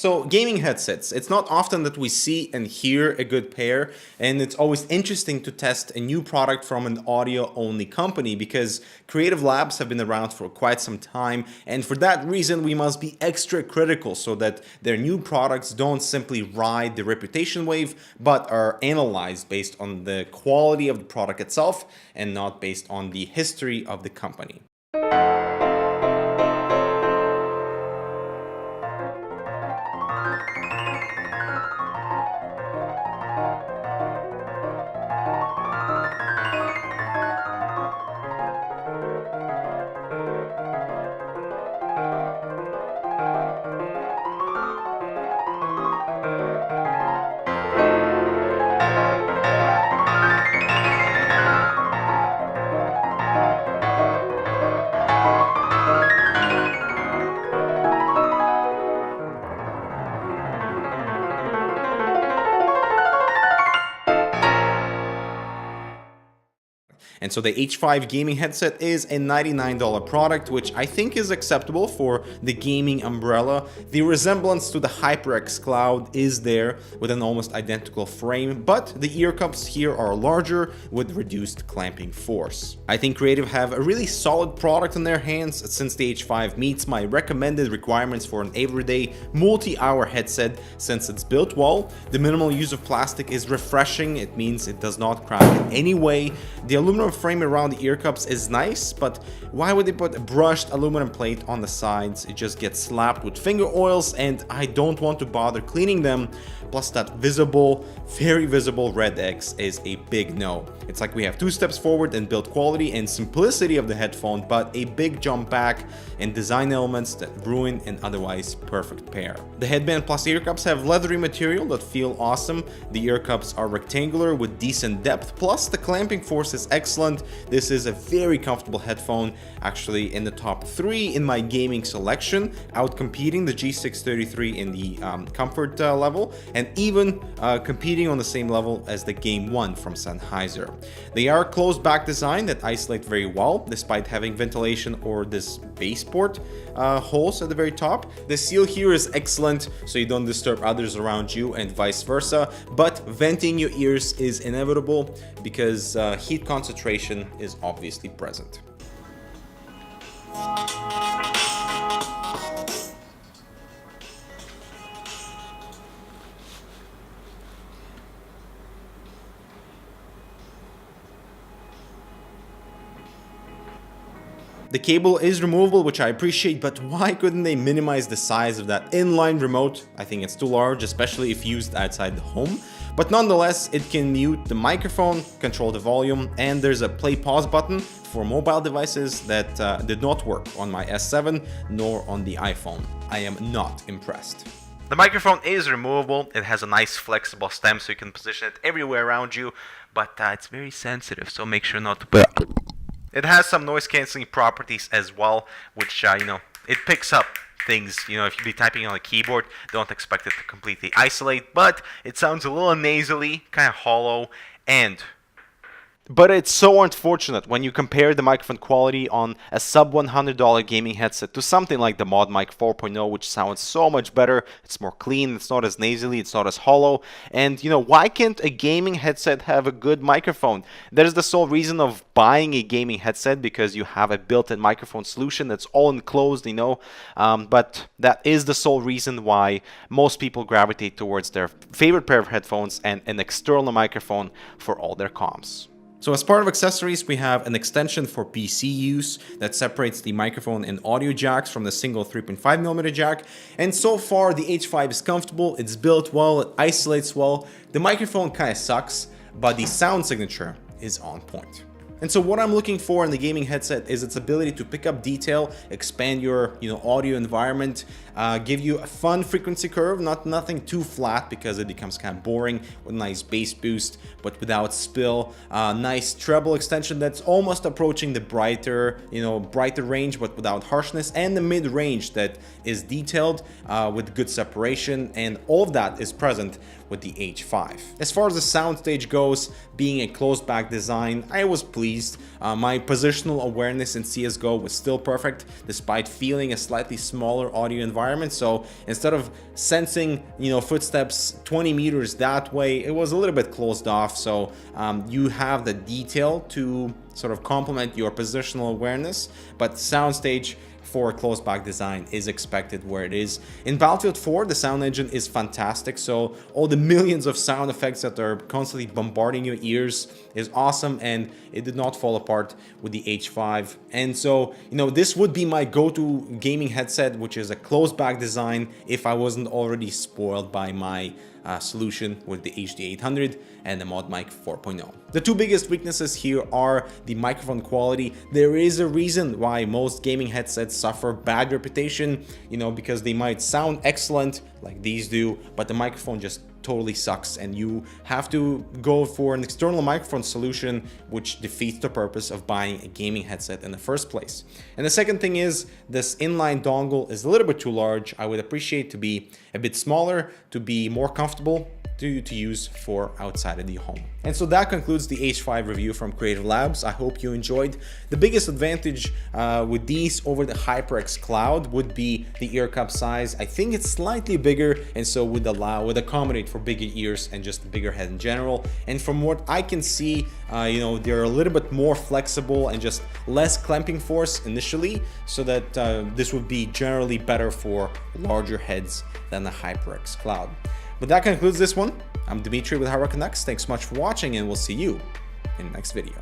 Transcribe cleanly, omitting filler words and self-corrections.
So gaming headsets, it's not often that we see and hear a good pair, and it's always interesting to test a new product from an audio-only company because Creative Labs have been around for quite some time, and for that reason we must be extra critical so that their new products don't simply ride the reputation wave, but are analyzed based on the quality of the product itself and not based on the history of the company. And so the H5 gaming headset is a $99 product, which I think is acceptable for the gaming umbrella. The resemblance to the HyperX Cloud is there with an almost identical frame, but the ear cups here are larger with reduced clamping force. I think Creative have a really solid product in their hands since the H5 meets my recommended requirements for an everyday multi-hour headset since it's built well. The minimal use of plastic is refreshing. It means it does not crack in any way. The aluminum frame around the ear cups is nice, but why would they put a brushed aluminum plate on the sides? It just gets slapped with finger oils and I don't want to bother cleaning them. Plus that visible, very visible red X is a big no. It's like we have two steps forward in build quality and simplicity of the headphone, but a big jump back in design elements that ruin an otherwise perfect pair. The headband plus ear cups have leathery material that feel awesome. The ear cups are rectangular with decent depth, plus the clamping force is excellent. This is a very comfortable headphone, actually in the top 3 in my gaming selection, outcompeting the G633 in the comfort level, and even competing on the same level as the Game 1 from Sennheiser. They are closed back design that isolate very well, despite having ventilation or this bass port holes at the very top. The seal here is excellent, so you don't disturb others around you and vice versa, but venting your ears is inevitable because heat concentration is obviously present. The cable is removable, which I appreciate, but why couldn't they minimize the size of that inline remote? I think it's too large, especially if used outside the home. But nonetheless, it can mute the microphone, control the volume, and there's a play pause button for mobile devices that did not work on my S7 nor on the iPhone. I am not impressed. The microphone is removable. It has a nice flexible stem so you can position it everywhere around you, but it's very sensitive, so make sure not to put it. It has some noise cancelling properties as well, which, it picks up things. If you be typing on a keyboard, don't expect it to completely isolate, but it sounds a little nasally, kind of hollow, But it's so unfortunate when you compare the microphone quality on a sub $100 gaming headset to something like the Mod Mic 4.0, which sounds so much better. It's more clean, it's not as nasally, it's not as hollow. And why can't a gaming headset have a good microphone? That is the sole reason of buying a gaming headset, because you have a built-in microphone solution that's all enclosed, but that is the sole reason why most people gravitate towards their favorite pair of headphones and an external microphone for all their comms. So as part of accessories, we have an extension for PC use that separates the microphone and audio jacks from the single 3.5mm jack. And so far, the H5 is comfortable, it's built well, it isolates well. The microphone kind of sucks, but the sound signature is on point. And so what I'm looking for in the gaming headset is its ability to pick up detail, expand your audio environment, give you a fun frequency curve, nothing too flat because it becomes kind of boring, with a nice bass boost but without spill, nice treble extension that's almost approaching the brighter range but without harshness, and the mid range that is detailed with good separation, and all of that is present with the H5. As far as the soundstage goes, being a closed back design, I was pleased. My positional awareness in CSGO was still perfect, despite feeling a slightly smaller audio environment. environment. So instead of sensing, footsteps 20 meters that way, it was a little bit closed off. So you have the detail to sort of complement your positional awareness, but soundstage for closed back design is expected where it is. In Battlefield 4, the sound engine is fantastic, so all the millions of sound effects that are constantly bombarding your ears is awesome, and it did not fall apart with the H5. And so, this would be my go-to gaming headset, which is a closed back design, if I wasn't already spoiled by my solution with the HD800 and the Mod Mic 4.0. The two biggest weaknesses here are the microphone quality. There is a reason why most gaming headsets suffer bad reputation, because they might sound excellent like these do, but the microphone just totally sucks, and you have to go for an external microphone solution, which defeats the purpose of buying a gaming headset in the first place. And the second thing is, this inline dongle is a little bit too large. I would appreciate to be a bit smaller, to be more comfortable to use for outside of the home. And so that concludes the H5 review from Creative Labs. I hope you enjoyed. The biggest advantage with these over the HyperX Cloud would be the ear cup size. I think it's slightly bigger, and so would accommodate for bigger ears and just a bigger head in general. And from what I can see, they're a little bit more flexible and just less clamping force initially, so that this would be generally better for larger heads than the HyperX Cloud. But that concludes this one. I'm Dimitri with Hardware Connects. Thanks so much for watching, and we'll see you in the next video.